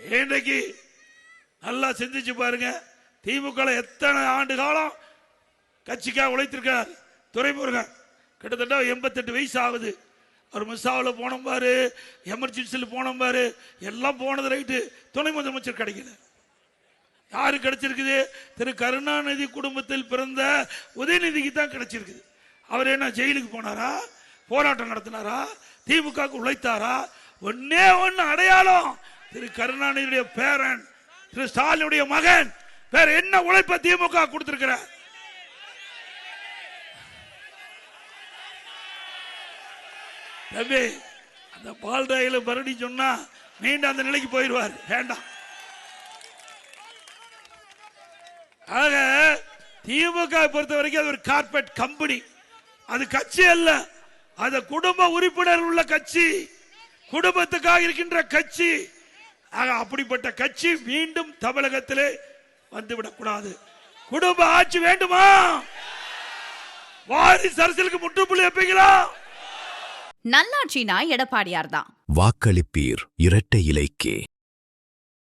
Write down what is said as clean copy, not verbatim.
இன்றைக்கு நல்லா சிந்திச்சு பாருங்க. திமுக எத்தனை ஆண்டு காலம் கட்சிக்காக உழைத்திருக்கார் துரைமுருகன். கிட்டத்தட்ட 88 வயசு ஆகுது. அவர் மிஸ்ஸாவில் போனோம் பாரு, எமர்ஜென்சியில் போனோம் பாரு, எல்லாம் போனது ரைட்டு. துணை முதலமைச்சர் கிடைக்கல. யாரு கிடைச்சிருக்குது? திரு கருணாநிதி குடும்பத்தில் பிறந்த உதயநிதிக்கு தான் கிடைச்சிருக்குது. அவர் என்ன ஜெயிலுக்கு போனாரா? போராட்டம் நடத்தினாரா? திமுக உழைத்தாரா? ஒன்னே ஒன்னு அடையாளம், திரு கருணாநிதியுடைய பேரன் திரு ஸ்டாலினுடைய மகன். வேற என்ன உழைப்ப திமுக கொடுத்திருக்கிறார்? அந்த பால்டாயில மறுபடி சொன்னா மீண்டும் அந்த நிலைக்கு போயிடுவார். வேண்டாம். ஆக திமுக பொறுத்த வரைக்கும் அது ஒரு கார்பரேட் கம்பெனி. அது கட்சி அல்ல, அது குடும்ப உறுப்பினர் உள்ள கட்சி, குடும்பத்துக்காக இருக்கின்ற கட்சி. ஆக அப்படிப்பட்ட கட்சி மீண்டும் தமிழகத்திலே வந்துவிடக் கூடாது. குடும்ப ஆட்சி வேண்டுமா? வாரிசு அரசியலுக்கு முற்றுப்புள்ளி வைப்பீங்களா? நல்லாட்சினா எடப்பாடியார் தான். வாக்களிப்பீர் இரட்டை இலைக்கே.